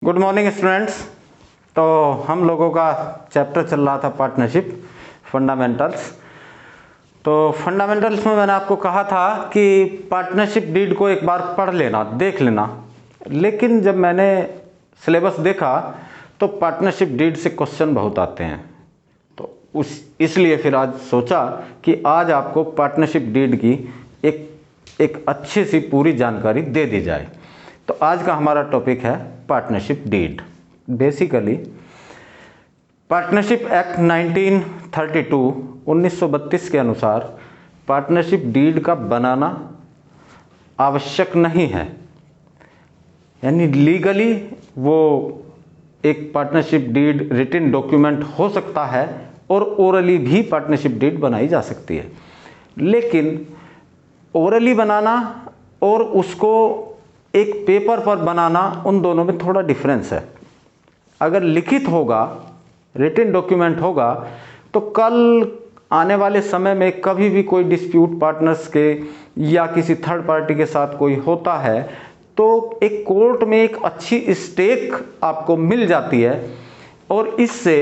Good morning students. तो हम लोगों का चैप्टर चल रहा था पार्टनरशिप फंडामेंटल्स। तो फंडामेंटल्स में मैंने आपको कहा था कि पार्टनरशिप डीड को एक बार पढ़ लेना, देख लेना। लेकिन जब मैंने सिलेबस देखा तो पार्टनरशिप डीड से क्वेश्चन बहुत आते हैं, तो इसलिए फिर आज सोचा कि आज आपको पार्टनरशिप डीड की एक अच्छी सी पूरी जानकारी दे दी जाए। तो आज का हमारा टॉपिक है partnership deed. Basically partnership act 1932 के अनुसार पार्टनरशिप डीड का बनाना आवश्यक नहीं है, यानी लीगली वो एक पार्टनरशिप डीड रिटन डॉक्यूमेंट हो सकता है और ओरली भी पार्टनरशिप डीड बनाई जा सकती है। लेकिन ओरली बनाना और उसको एक पेपर पर बनाना, उन दोनों में थोड़ा डिफरेंस है। अगर लिखित होगा, रिटन डॉक्यूमेंट होगा, तो कल आने वाले समय में कभी भी कोई डिस्प्यूट पार्टनर्स के या किसी थर्ड पार्टी के साथ कोई होता है तो एक कोर्ट में एक अच्छी स्टेक आपको मिल जाती है और इससे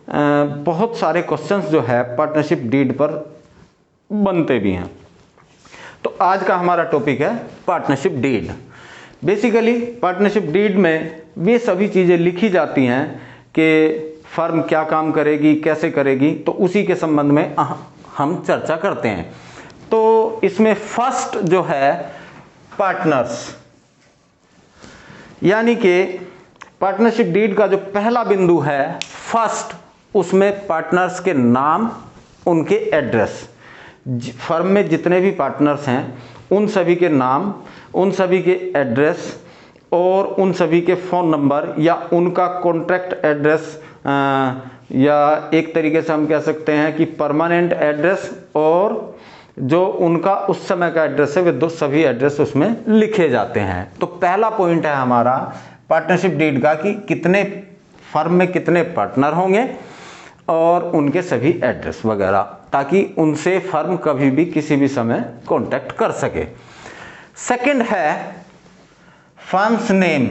बहुत सारे क्वेश्चंस जो है पार्टनरशिप डीड पर बनते भी हैं। तो आज का हमारा टॉपिक है partnership deed. Basically partnership deed में वे सभी चीज़ें लिखी जाती हैं कि फर्म क्या काम करेगी, कैसे करेगी, तो उसी के संबंध में हम चर्चा करते हैं। तो इसमें फर्स्ट जो है पार्टनर्स, यानी कि पार्टनरशिप डीड का जो पहला बिंदु है फर्स्ट, उसमें पार्टनर्स के नाम, उनके एड्रेस, फर्म में जितने भी पार्टनर्स हैं उन सभी के नाम, उन सभी के एड्रेस और उन सभी के फ़ोन नंबर या उनका कॉन्ट्रैक्ट एड्रेस, या एक तरीके से हम कह सकते हैं कि परमानेंट एड्रेस और जो उनका उस समय का एड्रेस है, वे दो सभी एड्रेस उसमें लिखे जाते हैं। तो पहला पॉइंट है हमारा पार्टनरशिप डीड का कि कितने फर्म में कितने पार्टनर होंगे और उनके सभी एड्रेस वगैरह, ताकि उनसे फर्म कभी भी किसी भी समय कांटेक्ट कर सके। सेकंड है फर्म्स नेम।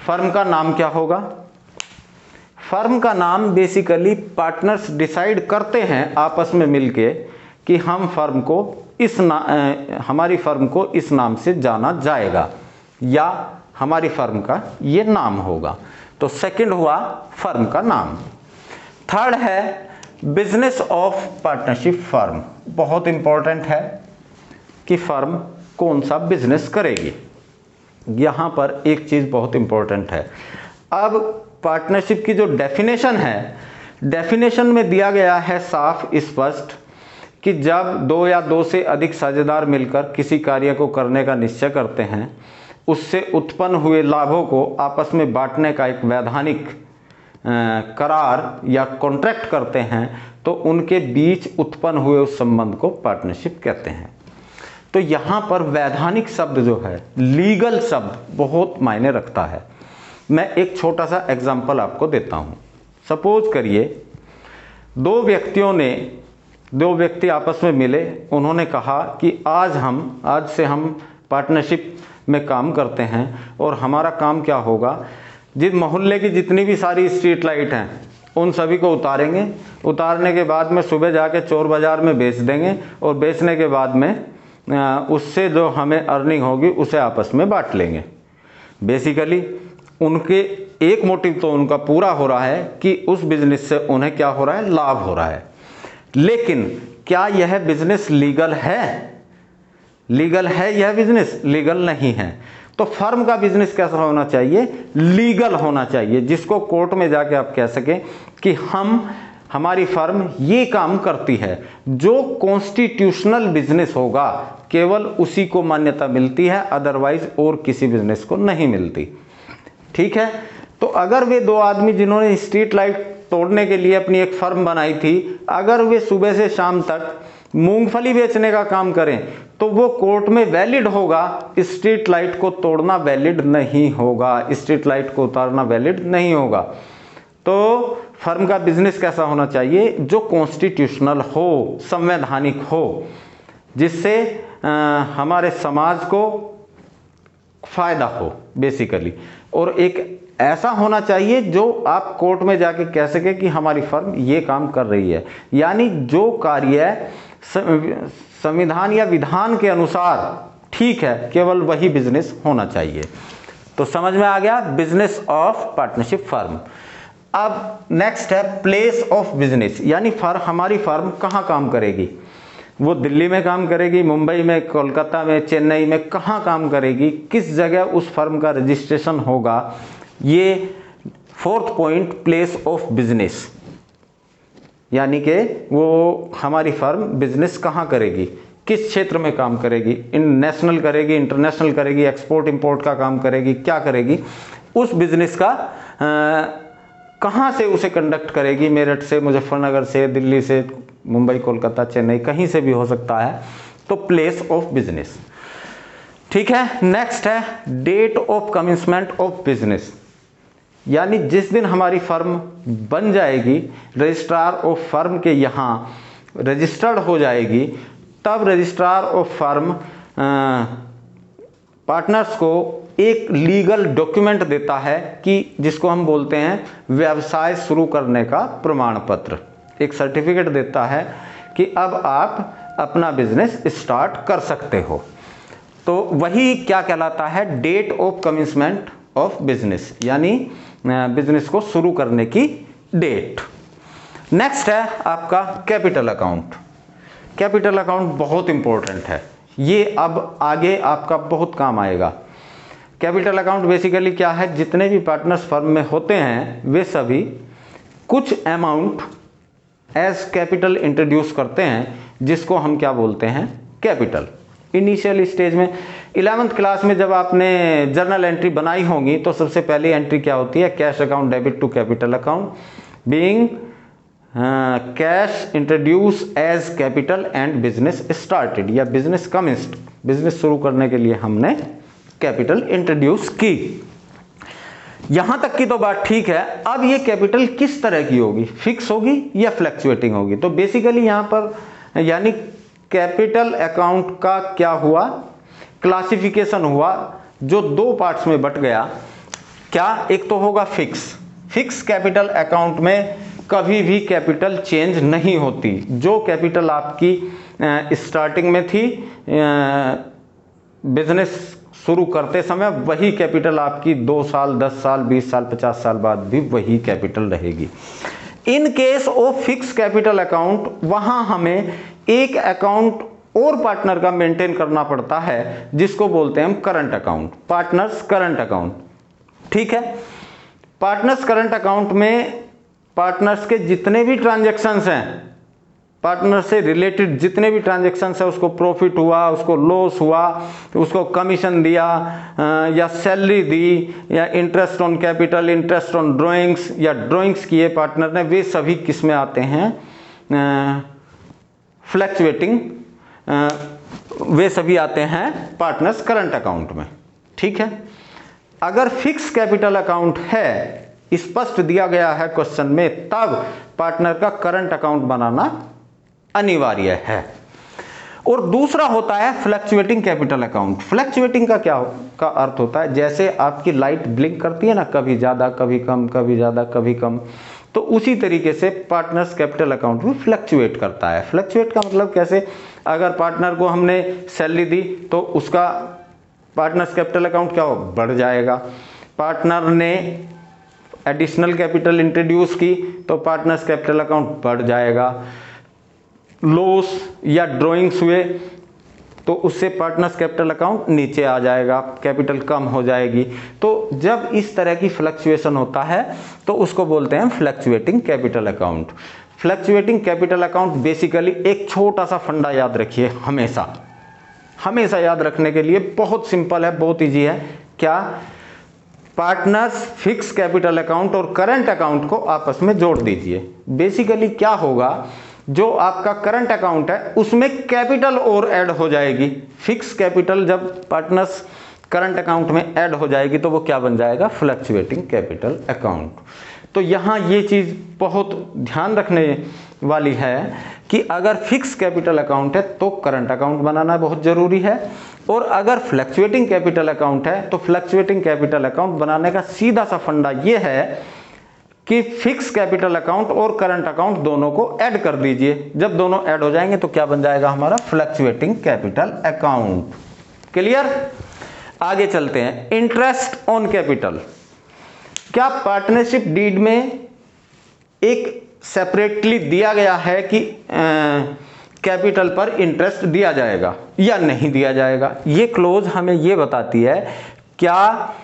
फर्म का नाम क्या होगा? फर्म का नाम बेसिकली पार्टनर्स डिसाइड करते हैं आपस में मिलके कि हम फर्म को हमारी फर्म को इस नाम से जाना जाएगा या हमारी फर्म का ये नाम होगा। तो सेकंड हुआ फर्म का नाम। थर्ड है बिजनेस ऑफ पार्टनरशिप फर्म। बहुत इंपॉर्टेंट है कि फर्म कौन सा बिजनेस करेगी। यहाँ पर एक चीज़ बहुत इंपॉर्टेंट है। अब पार्टनरशिप की जो डेफिनेशन है, डेफिनेशन में दिया गया है साफ स्पष्ट कि जब दो या दो से अधिक साझेदार मिलकर किसी कार्य को करने का निश्चय करते हैं, उससे उत्पन्न हुए लाभों को आपस में बांटने का एक वैधानिक करार या कॉन्ट्रैक्ट करते हैं, तो उनके बीच उत्पन्न हुए उस संबंध को पार्टनरशिप कहते हैं। तो यहाँ पर वैधानिक शब्द जो है, लीगल शब्द, बहुत मायने रखता है। मैं एक छोटा सा एग्जांपल आपको देता हूँ। सपोज करिए दो व्यक्ति आपस में मिले, उन्होंने कहा कि आज से हम पार्टनरशिप में काम करते हैं और हमारा काम क्या होगा, जिस मोहल्ले की जितनी भी सारी स्ट्रीट लाइट हैं उन सभी को उतारेंगे। उतारने के बाद में सुबह जाके चोर बाज़ार में बेच देंगे और बेचने के बाद में उससे जो हमें अर्निंग होगी उसे आपस में बांट लेंगे। बेसिकली उनके एक मोटिव तो उनका पूरा हो रहा है कि उस बिजनेस से उन्हें क्या हो रहा है, लाभ हो रहा है। लेकिन क्या यह बिजनेस लीगल है? लीगल है यह बिजनेस? लीगल नहीं है। तो फर्म का बिजनेस कैसा होना चाहिए? लीगल होना चाहिए, जिसको कोर्ट में जाके आप कह सकें कि हमारी फर्म ये काम करती है। जो कॉन्स्टिट्यूशनल बिजनेस होगा केवल उसी को मान्यता मिलती है, अदरवाइज और किसी बिजनेस को नहीं मिलती। ठीक है। तो अगर वे दो आदमी जिन्होंने स्ट्रीट लाइट तोड़ने के लिए अपनी एक फर्म बनाई थी, अगर वे सुबह से शाम तक मूंगफली बेचने का काम करें तो वो कोर्ट में वैलिड होगा। स्ट्रीट लाइट को तोड़ना वैलिड नहीं होगा, स्ट्रीट लाइट को उतारना वैलिड नहीं होगा। तो फर्म का बिजनेस कैसा होना चाहिए? जो कॉन्स्टिट्यूशनल हो, संवैधानिक हो, जिससे हमारे समाज को फायदा हो बेसिकली, और एक ऐसा होना चाहिए जो आप कोर्ट में जाके कह सके कि हमारी फर्म ये काम कर रही है। यानी जो कार्य संविधान या विधान के अनुसार ठीक है, केवल वही बिजनेस होना चाहिए। तो समझ में आ गया बिजनेस ऑफ पार्टनरशिप फर्म। अब नेक्स्ट है प्लेस ऑफ बिजनेस, यानी हमारी फर्म कहाँ काम करेगी। वो दिल्ली में काम करेगी, मुंबई में, कोलकाता में, चेन्नई में, कहाँ काम करेगी, किस जगह उस फर्म का रजिस्ट्रेशन होगा। ये fourth point, place of business, यानी कि वो हमारी फर्म बिजनेस कहाँ करेगी, किस क्षेत्र में काम करेगी, नेशनल करेगी, इंटरनेशनल करेगी, एक्सपोर्ट इंपोर्ट का काम करेगी, क्या करेगी, उस बिजनेस का कहाँ से उसे कंडक्ट करेगी। मेरठ से, मुजफ्फरनगर से, दिल्ली से, मुंबई, कोलकाता, चेन्नई, कहीं से भी हो सकता है। तो प्लेस ऑफ बिजनेस, ठीक है। नेक्स्ट है date of commencement of business, यानी जिस दिन हमारी फर्म बन जाएगी, रजिस्ट्रार ऑफ फर्म के यहाँ रजिस्टर्ड हो जाएगी, तब रजिस्ट्रार ऑफ फर्म पार्टनर्स को एक लीगल डॉक्यूमेंट देता है कि जिसको हम बोलते हैं व्यवसाय शुरू करने का प्रमाण पत्र। एक सर्टिफिकेट देता है कि अब आप अपना बिजनेस स्टार्ट कर सकते हो। तो वही क्या कहलाता है, date of commencement of business, यानी बिजनेस को शुरू करने की डेट। नेक्स्ट है आपका कैपिटल अकाउंट। कैपिटल अकाउंट बहुत इंपॉर्टेंट है, ये अब आगे आपका बहुत काम आएगा। कैपिटल अकाउंट बेसिकली क्या है, जितने भी पार्टनर्स फर्म में होते हैं वे सभी कुछ अमाउंट एज कैपिटल इंट्रोड्यूस करते हैं, जिसको हम क्या बोलते हैं, कैपिटल। इनिशियल स्टेज में 11th क्लास में जब आपने जर्नल एंट्री बनाई होंगी तो सबसे पहली एंट्री क्या होती है, cash account debit to capital account, being cash introduced as capital and business started, या बिजनेस कमेंस्ड, बिजनेस शुरू करने के लिए हमने कैपिटल इंट्रोड्यूस की। यहां तक की तो बात ठीक है। अब ये कैपिटल किस तरह की होगी, फिक्स होगी या फ्लक्चुएटिंग होगी। तो बेसिकली यहां पर यानी कैपिटल अकाउंट का क्या हुआ, क्लासिफिकेशन हुआ, जो दो पार्ट्स में बट गया। क्या, एक तो होगा फिक्स कैपिटल अकाउंट में कभी भी कैपिटल चेंज नहीं होती। जो कैपिटल आपकी स्टार्टिंग में थी बिजनेस शुरू करते समय, वही कैपिटल आपकी 2 साल, 10 साल, 20 साल, 50 साल बाद भी वही कैपिटल रहेगी। In case of fix capital account, वहां हमें एक अकाउंट और पार्टनर का मेंटेन करना पड़ता है, जिसको बोलते हैं हम current account, partners current account. ठीक है, पार्टनर्स करंट अकाउंट में पार्टनर्स के जितने भी ट्रांजैक्शंस हैं, पार्टनर से रिलेटेड जितने भी ट्रांजैक्शंस है, उसको प्रॉफिट हुआ, उसको लॉस हुआ, उसको कमीशन दिया या सैलरी दी, या interest on capital, interest on drawings, या ड्राइंग्स किए पार्टनर ने, वे सभी किस में आते हैं, फ्लक्चुएटिंग, वे सभी आते हैं पार्टनर्स करंट अकाउंट में। ठीक है, अगर फिक्स कैपिटल अकाउंट है, स्पष्ट दिया गया है क्वेश्चन में, तब पार्टनर का करंट अकाउंट बनाना अनिवार्य है। और दूसरा होता है फ्लक्चुएटिंग कैपिटल अकाउंट। फ्लक्चुएटिंग का क्या का अर्थ होता है, जैसे आपकी लाइट ब्लिंक करती है ना, कभी ज्यादा कभी कम, कभी ज्यादा कभी कम, तो उसी तरीके से पार्टनर्स कैपिटल अकाउंट भी फ्लक्चुएट करता है। फ्लक्चुएट का मतलब कैसे, अगर पार्टनर को हमने सैलरी दी तो उसका पार्टनर्स कैपिटल अकाउंट क्या हो, बढ़ जाएगा। पार्टनर ने एडिशनल कैपिटल इंट्रोड्यूस की तो पार्टनर्स कैपिटल अकाउंट बढ़ जाएगा। लॉस या ड्राइंग्स हुए तो उससे पार्टनर्स कैपिटल अकाउंट नीचे आ जाएगा, कैपिटल कम हो जाएगी। तो जब इस तरह की फ्लक्चुएशन होता है तो उसको बोलते हैं fluctuating capital account. Fluctuating capital account basically एक छोटा सा फंडा याद रखिए, हमेशा याद रखने के लिए बहुत सिंपल है, बहुत ईजी है। क्या, पार्टनर्स फिक्स कैपिटल अकाउंट और करंट अकाउंट को आपस में जोड़ दीजिए। बेसिकली क्या होगा, जो आपका करंट अकाउंट है उसमें कैपिटल और ऐड हो जाएगी। फिक्स कैपिटल जब पार्टनर्स करंट अकाउंट में ऐड हो जाएगी तो वो क्या बन जाएगा, फ्लक्चुएटिंग कैपिटल अकाउंट। तो यहाँ ये चीज़ बहुत ध्यान रखने वाली है कि अगर फिक्स कैपिटल अकाउंट है तो करंट अकाउंट बनाना बहुत ज़रूरी है, और अगर फ्लक्चुएटिंग कैपिटल अकाउंट है तो फ्लक्चुएटिंग कैपिटल अकाउंट बनाने का सीधा सा फंडा ये है कि फिक्स कैपिटल अकाउंट और करंट अकाउंट दोनों को ऐड कर दीजिए। जब दोनों ऐड हो जाएंगे तो क्या बन जाएगा हमारा फ्लक्चुएटिंग कैपिटल अकाउंट। क्लियर? आगे चलते हैं। इंटरेस्ट ऑन कैपिटल, क्या पार्टनरशिप डीड में एक सेपरेटली दिया गया है कि कैपिटल पर इंटरेस्ट दिया जाएगा या नहीं दिया जाएगा? ये क्लोज हमें ये बताती है क्या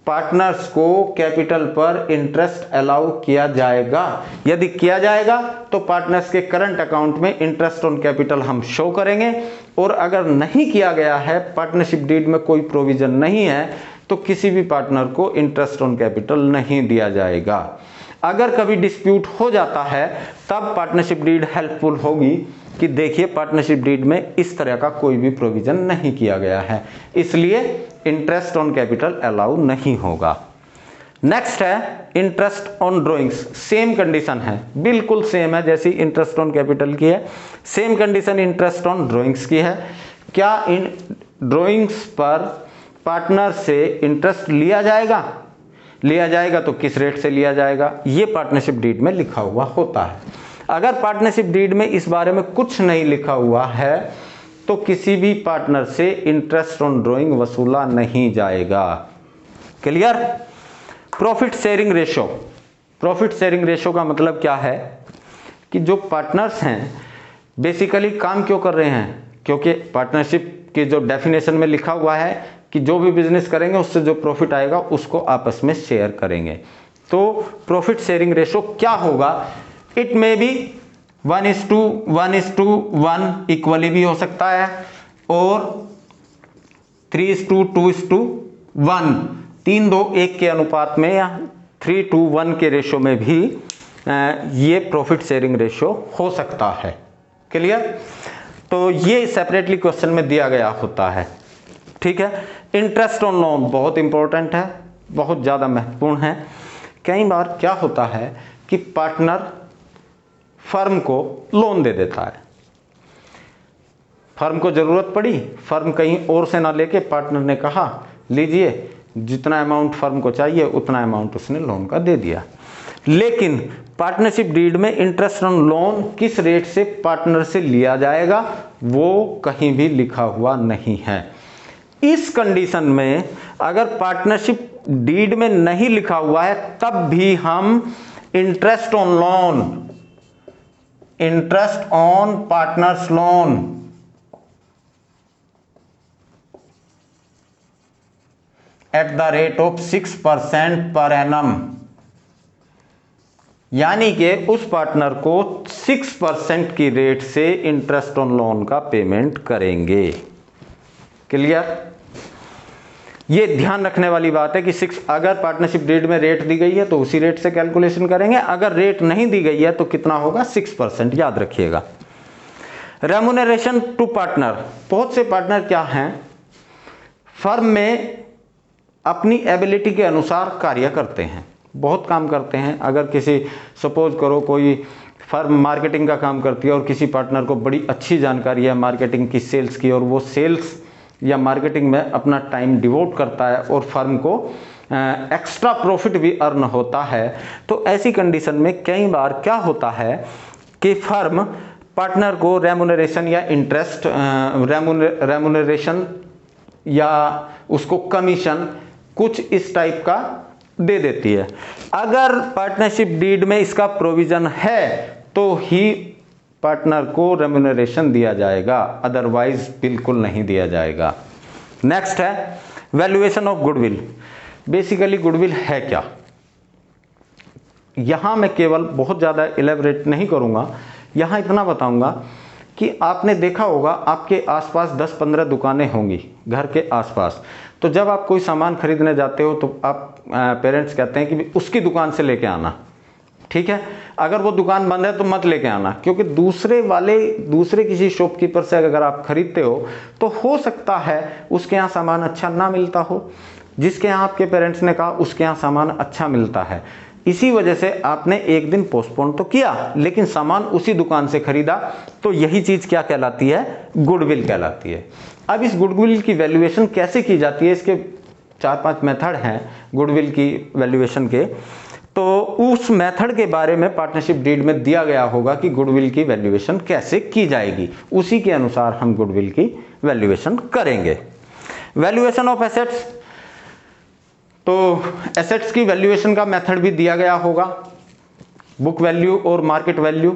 पार्टनर्स को कैपिटल पर इंटरेस्ट अलाउ किया जाएगा। यदि किया जाएगा तो पार्टनर्स के करंट अकाउंट में इंटरेस्ट ऑन कैपिटल हम शो करेंगे, और अगर नहीं किया गया है, पार्टनरशिप डीड में कोई प्रोविजन नहीं है, तो किसी भी पार्टनर को इंटरेस्ट ऑन कैपिटल नहीं दिया जाएगा। अगर कभी डिस्प्यूट हो जाता है तब पार्टनरशिप डीड हेल्पफुल होगी कि देखिए पार्टनरशिप डीड में इस तरह का कोई भी प्रोविजन नहीं किया गया है, इसलिए इंटरेस्ट ऑन कैपिटल अलाउ नहीं होगा। नेक्स्ट है interest on drawings. Same condition है, बिल्कुल सेम है जैसी इंटरेस्ट ऑन कैपिटल की है, same condition interest on drawings की है। क्या इन ड्रॉइंग्स पर पार्टनर से इंटरेस्ट लिया जाएगा? लिया जाएगा तो किस रेट से लिया जाएगा, ये पार्टनरशिप डीड में लिखा हुआ होता है। अगर पार्टनरशिप डीड में इस बारे में कुछ नहीं लिखा हुआ है तो किसी भी पार्टनर से इंटरेस्ट ऑन ड्रॉइंग वसूला नहीं जाएगा। Clear? Profit sharing ratio. Profit sharing ratio का मतलब क्या है कि जो पार्टनर्स हैं बेसिकली काम क्यों कर रहे हैं, क्योंकि पार्टनरशिप के जो डेफिनेशन में लिखा हुआ है कि जो भी बिजनेस करेंगे उससे जो प्रॉफिट आएगा उसको आपस में शेयर करेंगे। तो प्रॉफिट शेयरिंग रेशो क्या होगा? इट मे बी 1:1 इक्वली भी हो सकता है, और 3:2:1 3:2:1 के अनुपात में, या 3:1 के रेशो में भी ये प्रॉफिट शेयरिंग रेशो हो सकता है। क्लियर? तो ये सेपरेटली क्वेश्चन में दिया गया होता है। ठीक है। इंटरेस्ट ऑन लोन बहुत इंपॉर्टेंट है, बहुत ज़्यादा महत्वपूर्ण है। कई बार क्या होता है कि पार्टनर फर्म को लोन दे देता है, फर्म को ज़रूरत पड़ी, फर्म कहीं और से ना लेके पार्टनर ने कहा लीजिए, जितना अमाउंट फर्म को चाहिए उतना अमाउंट उसने लोन का दे दिया। लेकिन पार्टनरशिप डीड में इंटरेस्ट ऑन लोन किस रेट से पार्टनर से लिया जाएगा वो कहीं भी लिखा हुआ नहीं है। इस कंडीशन में अगर पार्टनरशिप डीड में नहीं लिखा हुआ है तब भी हम interest on loan, interest on partners loan at the rate of 6% per annum, यानी कि उस पार्टनर को 6% की रेट से इंटरेस्ट ऑन लोन का पेमेंट करेंगे। क्लियर? ये ध्यान रखने वाली बात है कि अगर पार्टनरशिप डीड में रेट दी गई है तो उसी रेट से कैलकुलेशन करेंगे, अगर रेट नहीं दी गई है तो कितना होगा? 6%, याद रखिएगा। Remuneration to partner. बहुत से पार्टनर क्या हैं, फर्म में अपनी एबिलिटी के अनुसार कार्य करते हैं, बहुत काम करते हैं। अगर किसी सपोज करो कोई फर्म मार्केटिंग का काम करती है और किसी पार्टनर को बड़ी अच्छी जानकारी है मार्केटिंग की, सेल्स की, और वो सेल्स या मार्केटिंग में अपना टाइम डिवोट करता है और फर्म को एक्स्ट्रा प्रॉफिट भी अर्न होता है, तो ऐसी कंडीशन में कई बार क्या होता है कि फर्म पार्टनर को रेम्यूनरेशन या इंटरेस्ट, रेम्यूनरेशन या उसको कमीशन कुछ इस टाइप का दे देती है। अगर पार्टनरशिप डीड में इसका प्रोविजन है तो ही पार्टनर को रेम्यूनरेशन दिया जाएगा, अदरवाइज बिल्कुल नहीं दिया जाएगा। नेक्स्ट है valuation of goodwill. Basically goodwill है क्या, यहां मैं केवल बहुत ज़्यादा इलेबरेट नहीं करूंगा, यहां इतना बताऊंगा कि आपने देखा होगा आपके आसपास 10-15 दुकानें होंगी घर के आसपास, तो जब आप कोई सामान खरीदने जाते हो तो आप पेरेंट्स कहते हैं कि उसकी दुकान से लेके आना, ठीक है। अगर वो दुकान बंद है तो मत लेके आना, क्योंकि दूसरे किसी शॉपकीपर से अगर आप खरीदते हो तो हो सकता है उसके यहाँ सामान अच्छा ना मिलता हो, जिसके यहाँ आपके पेरेंट्स ने कहा उसके यहाँ सामान अच्छा मिलता है। इसी वजह से आपने एक दिन पोस्टपोन तो किया, लेकिन सामान उसी दुकान से खरीदा, तो यही चीज क्या कहलाती है? गुडविल कहलाती है। अब इस गुडविल की वैल्यूएशन कैसे की जाती है? इसके 4-5 मेथड हैं गुडविल की वैल्यूएशन के, तो उस मेथड के बारे में पार्टनरशिप डीड में दिया गया होगा कि गुडविल की वैल्यूएशन कैसे की जाएगी, उसी के अनुसार हम गुडविल की वैल्यूएशन करेंगे। वैल्यूएशन ऑफ एसेट्स, तो एसेट्स की वैल्यूएशन का मेथड भी दिया गया होगा, बुक वैल्यू और मार्केट वैल्यू,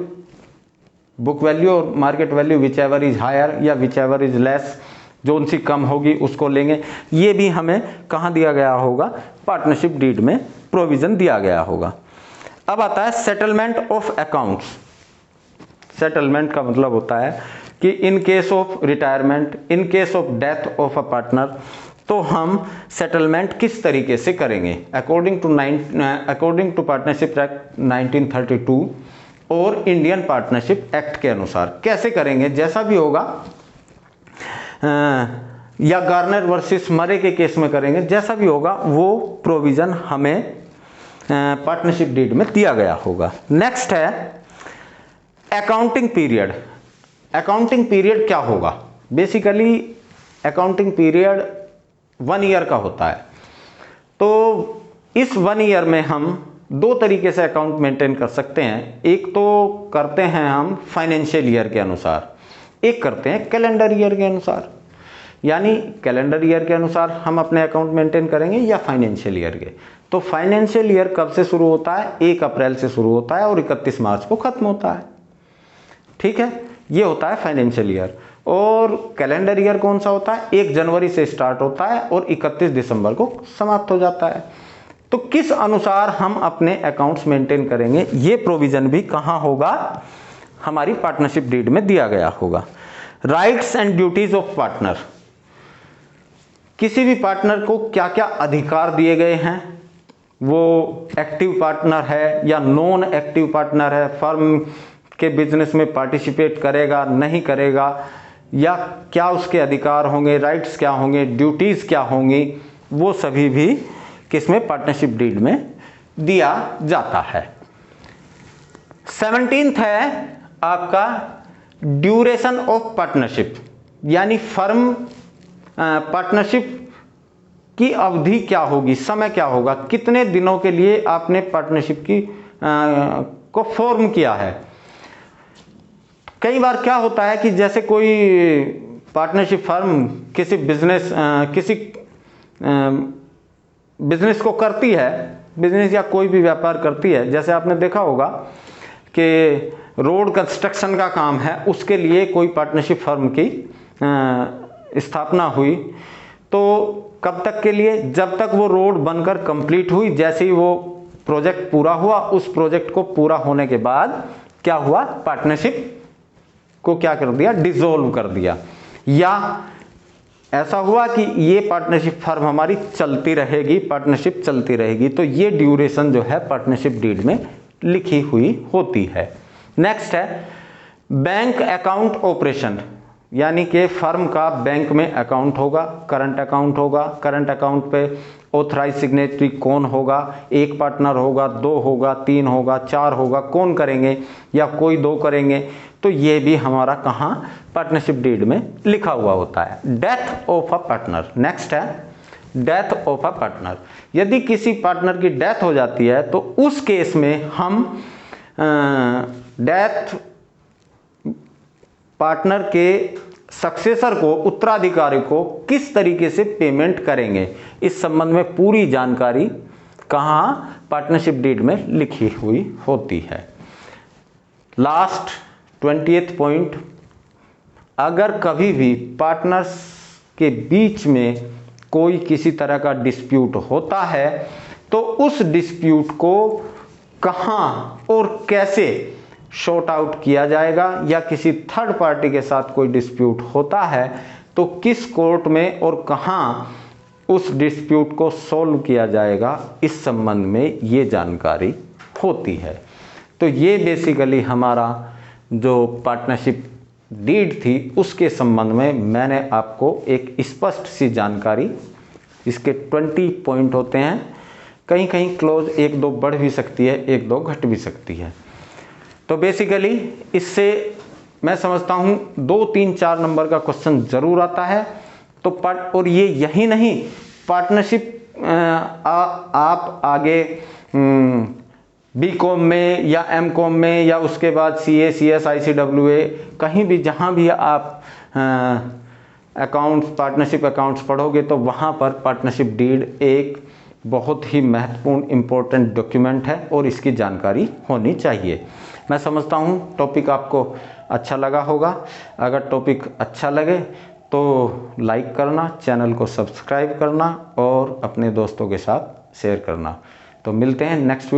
बुक वैल्यू और market value whichever is higher या विच एवर इज लेस, जो उनसी कम होगी उसको लेंगे। ये भी हमें कहाँ दिया गया होगा? पार्टनरशिप डीड में प्रोविजन दिया गया होगा। अब आता है सेटलमेंट ऑफ अकाउंट्स। सेटलमेंट का मतलब होता है कि in case of retirement, in case of death of a partner, तो हम सेटलमेंट किस तरीके से करेंगे अकॉर्डिंग टू पार्टनरशिप एक्ट 1932 और इंडियन पार्टनरशिप एक्ट के अनुसार कैसे करेंगे? जैसा भी होगा, या गार्नर वर्सेस मरे के केस में करेंगे, जैसा भी होगा वो प्रोविजन हमें पार्टनरशिप डीड में दिया गया होगा। नेक्स्ट है अकाउंटिंग पीरियड। अकाउंटिंग पीरियड क्या होगा? बेसिकली अकाउंटिंग पीरियड 1 ईयर का होता है। तो इस 1 ईयर में हम 2 तरीके से अकाउंट मेंटेन कर सकते हैं। एक तो करते हैं हम फाइनेंशियल ईयर के अनुसार, एक करते हैं कैलेंडर ईयर के अनुसार। यानी कैलेंडर ईयर के अनुसार हम अपने अकाउंट मेंटेन करेंगे या फाइनेंशियल ईयर के। तो फाइनेंशियल ईयर कब से शुरू होता है? 1 अप्रैल से शुरू होता है और 31 मार्च को खत्म होता है। ठीक है, ये होता है फाइनेंशियल ईयर। और कैलेंडर ईयर कौन सा होता है? 1 जनवरी से स्टार्ट होता है और 31 दिसंबर को समाप्त हो जाता है। तो किस अनुसार हम अपने अकाउंट्स मेंटेन करेंगे, ये प्रोविजन भी कहाँ होगा? हमारी पार्टनरशिप डीड में दिया गया होगा। Rights and duties of partner, किसी भी पार्टनर को क्या क्या अधिकार दिए गए हैं, वो एक्टिव पार्टनर है या नॉन एक्टिव पार्टनर है, फर्म के बिजनेस में पार्टिसिपेट करेगा नहीं करेगा, या क्या उसके अधिकार होंगे, राइट्स क्या होंगे, ड्यूटीज क्या होंगी, वो सभी भी किसमें? पार्टनरशिप डीड में दिया जाता है। 17th है आपका ड्यूरेशन ऑफ पार्टनरशिप, यानी फर्म पार्टनरशिप की अवधि क्या होगी, समय क्या होगा, कितने दिनों के लिए आपने पार्टनरशिप की को फॉर्म किया है। कई बार क्या होता है कि जैसे कोई पार्टनरशिप फर्म किसी बिजनेस को करती है, बिजनेस या कोई भी व्यापार करती है, जैसे आपने देखा होगा कि रोड कंस्ट्रक्शन का काम है, उसके लिए कोई पार्टनरशिप फर्म की स्थापना हुई, तो कब तक के लिए? जब तक वो रोड बनकर कंप्लीट हुई। जैसे ही वो प्रोजेक्ट पूरा हुआ, उस प्रोजेक्ट को पूरा होने के बाद क्या हुआ? पार्टनरशिप को क्या कर दिया? डिसॉल्व कर दिया। या ऐसा हुआ कि ये पार्टनरशिप फर्म हमारी चलती रहेगी, पार्टनरशिप चलती रहेगी, तो ये ड्यूरेशन जो है पार्टनरशिप डीड में लिखी हुई होती है। नेक्स्ट है बैंक अकाउंट ऑपरेशन, यानी कि फर्म का बैंक में अकाउंट होगा, करंट अकाउंट होगा। करंट अकाउंट पे ऑथराइज सिग्नेटरी कौन होगा? 1 पार्टनर होगा, 2 होगा, 3 होगा, 4 होगा, कौन करेंगे, या कोई 2 करेंगे, तो ये भी हमारा कहाँ? पार्टनरशिप डीड में लिखा हुआ होता है। Death of a partner, next है डेथ ऑफ अ पार्टनर। यदि किसी पार्टनर की डेथ हो जाती है तो उस केस में हम डेथ पार्टनर के सक्सेसर को, उत्तराधिकारी को किस तरीके से पेमेंट करेंगे, इस संबंध में पूरी जानकारी कहाँ? पार्टनरशिप डीड में लिखी हुई होती है। लास्ट 20th पॉइंट, अगर कभी भी पार्टनर्स के बीच में कोई किसी तरह का डिस्प्यूट होता है तो उस डिस्प्यूट को कहाँ और कैसे शॉर्ट आउट किया जाएगा, या किसी थर्ड पार्टी के साथ कोई डिस्प्यूट होता है तो किस कोर्ट में और कहाँ उस डिस्प्यूट को सॉल्व किया जाएगा, इस संबंध में ये जानकारी होती है। तो ये बेसिकली हमारा जो पार्टनरशिप डीड थी उसके संबंध में मैंने आपको एक स्पष्ट सी जानकारी, इसके 20 पॉइंट होते हैं, कहीं कहीं क्लोज 1-2 बढ़ भी सकती है, 1-2 घट भी सकती है। तो बेसिकली इससे मैं समझता हूँ 2, 3, 4 नंबर का क्वेश्चन ज़रूर आता है। तो और ये यही नहीं, पार्टनरशिप आप आगे बीकॉम में या एमकॉम में या उसके बाद सीए, सीएस, आईसीडब्ल्यूए, कहीं भी जहाँ भी आप अकाउंट्स, पार्टनरशिप अकाउंट्स पढ़ोगे तो वहाँ पर पार्टनरशिप डीड एक बहुत ही महत्वपूर्ण इम्पोर्टेंट डॉक्यूमेंट है और इसकी जानकारी होनी चाहिए। मैं समझता हूँ टॉपिक आपको अच्छा लगा होगा। अगर टॉपिक अच्छा लगे तो लाइक करना, चैनल को सब्सक्राइब करना और अपने दोस्तों के साथ शेयर करना। तो मिलते हैं नेक्स्ट वीडियो।